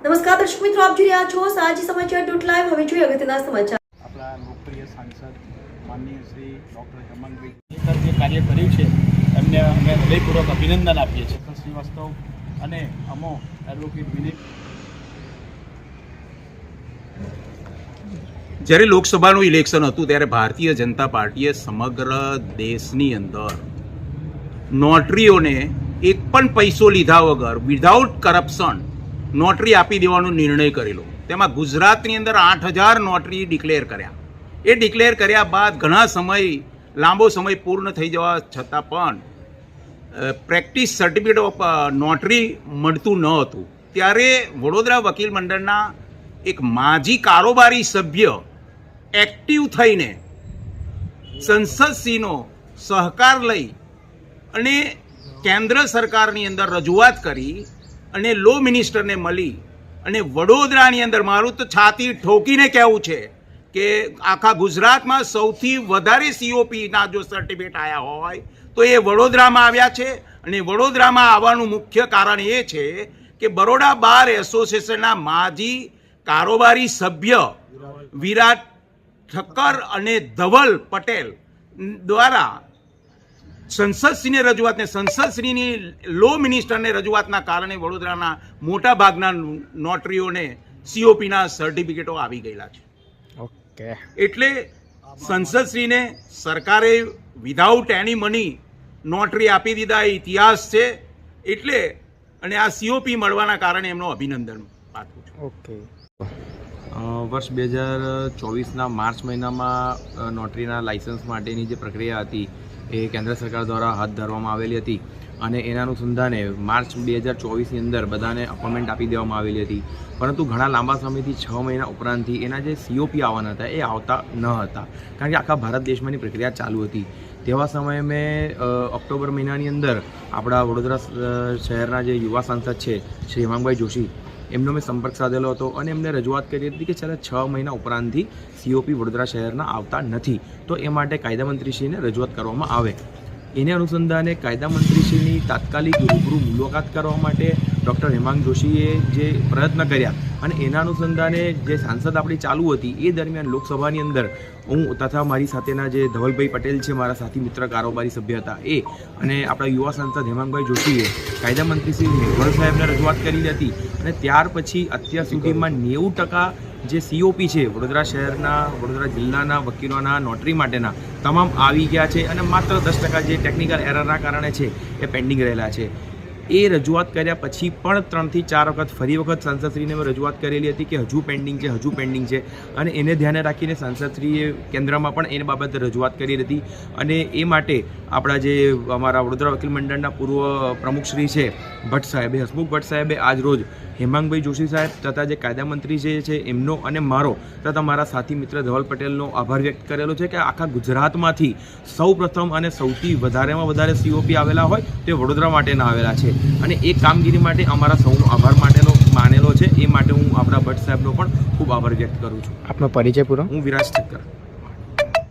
નમસ્કાર દર્શક મિત્રો, આપ જોઈ રહ્યા છો સાજી સમાચાર .live। હવે જોઈએ અગત્યના સમાચાર। આપણા લોકપ્રિય સાંસદ માનનીય શ્રી ડૉક્ટર હેમાંગભાઈ જે કાર્ય કર્યું છે એમને અમે હૃદયપૂર્વક અભિનંદન આપીએ છીએ। શ્રીવાસ્તવ અને અમો એડવોકેટ વિનીત જ્યારે લોકસભાનું ઇલેક્શન હતું ત્યારે ભારતીય જનતા પાર્ટીએ સમગ્ર દેશની અંદર નોટરીઓને એક પણ પૈસો લીધા વગર વિધાઉટ કરપ્શન નોટરી આપી દેવાનો નિર્ણય કરેલો। તેમાં ગુજરાતની અંદર 8,000 નોટરી ડિક્લેર કર્યા। એ ડિક્લેર કર્યા બાદ ઘણા લાંબો સમય પૂર્ણ થઈ જવા છતાં પણ પ્રેક્ટિસ સર્ટિફિકેટ ઓફ નોટરી મળતું ન હતું। ત્યારે વડોદરા વકીલ મંડળના એક માજી કારોબારી સભ્ય એક્ટિવ થઈને સંસદશ્રીનો સહકાર લઈ અને કેન્દ્ર સરકારની અંદર રજૂઆત કરી અને લો મિનિસ્ટરને મળી અને વડોદરાની અંદર મારું તો છાતી ઠોકીને કહેવું છે કે આખા ગુજરાતમાં સૌથી વધારે COPના જો સર્ટિફિકેટ આવ્યા હોય તો એ વડોદરામાં આવ્યા છે। અને વડોદરામાં આવવાનું મુખ્ય કારણ એ છે કે બરોડા બાર એસોસિએશનના માજી કારોબારી સભ્ય વિરાટ ઠક્કર અને ધવલ પટેલ દ્વારા સંસદશ્રીની રજૂઆતને સંસદશ્રીની લો મિનિસ્ટરને રજૂઆતના કારણે વડોદરાના મોટા ભાગના નોટરીઓને COPના સર્ટિફિકેટો આવી ગયેલા છે। ઓકે, એટલે સંસદશ્રીને સરકારે વિધાઉટ એની મની નોટરી આપી દીધા એ ઇતિહાસ છે। એટલે અને આ COP મળવાના કારણે એમનો અભિનંદન પાઠવું છું। ઓકે, વર્ષ 2024ના માર્ચ મહિનામાં નોટરીના લાયસન્સ માટેની જે પ્રક્રિયા હતી એ કેન્દ્ર સરકાર દ્વારા હાથ ધરવામાં આવેલી હતી અને એના અનુસંધાને માર્ચ 2024ની અંદર બધાને અપોઇન્ટમેન્ટ આપી દેવામાં આવેલી હતી। પરંતુ ઘણા લાંબા સમયથી 6 મહિના ઉપરાંતથી એના જે COP આવવાના હતા એ આવતા ન હતા, કારણ કે આખા ભારત દેશમાંની પ્રક્રિયા ચાલુ હતી। તેવા સમયે મેં ઓક્ટોબર મહિનાની અંદર આપણા વડોદરા શહેરના જે યુવા સાંસદ છે શ્રી હેમાંગભાઈ જોશી એમનો મેં સંપર્ક સાધેલો હતો અને એમને રજૂઆત કરી હતી કે છેલ્લા 6 મહિના ઉપરાંતથી COP વડોદરા શહેરના આવતા નથી, તો એ માટે કાયદામંત્રીશ્રીને રજૂઆત કરવામાં આવે। એને અનુસંધાને કાયદામંત્રીશ્રીની તાત્કાલિક રૂબરૂ મુલાકાત કરવા માટે ડૉક્ટર હેમાંગ જોશીએ જે પ્રયત્ન કર્યા અને એના અનુસંધાને જે સાંસદ આપણી ચાલુ હતી એ દરમિયાન લોકસભાની અંદર હું તથા મારી સાથેના જે ધવલભાઈ પટેલ છે, મારા સાથી મિત્ર કારોબારી સભ્ય હતા એ, અને આપણા યુવા સાંસદ હેમાંગભાઈ જોશીએ કાયદામંત્રી શ્રી મેઘવાલ સાહેબને રજૂઆત કરેલી હતી અને ત્યાર પછી અત્યાર સુધીમાં 90% જે COP છે વડોદરા શહેરના, વડોદરા જિલ્લાના વકીલોના નોટરી માટેના તમામ આવી ગયા છે અને માત્ર 10% જે ટેકનિકલ એરરના કારણે છે એ પેન્ડિંગ રહેલા છે। એ રજૂઆત કર્યા પછી પણ 3 થી 4 વખત ફરી વખત સાંસદશ્રીને મેં રજૂઆત કરેલી હતી કે હજુ પેન્ડિંગ છે અને એને ધ્યાને રાખીને સાંસદશ્રીએ કેન્દ્રમાં પણ એ બાબતે રજૂઆત કરી હતી અને એ માટે આપણા જે અમારા વડોદરા વકીલ મંડળના પૂર્વ પ્રમુખશ્રી છે ભટ્ટ સાહેબે, હસમુખ ભટ્ટ સાહેબે આજ રોજ હેમાંગભાઈ જોશી સાહેબ તથા જે કાયદામંત્રી જે છે એમનો અને મારો તથા મારા સાથી મિત્ર ધવલ પટેલનો આભાર વ્યક્ત કરેલો છે કે આખા ગુજરાતમાંથી સૌ પ્રથમ અને સૌથી વધારેમાં વધારે COP આવેલા હોય તે વડોદરા માટેના આવેલા છે અને એ કામગીરી માટે અમારા સૌનો આભાર માનેલો છે। એ માટે હું આપણા ભટ્ટ સાહેબનો પણ ખૂબ આભાર વ્યક્ત કરું છું। આપનો પરિચય પૂરો। હું વિરાજ ઠક્કર।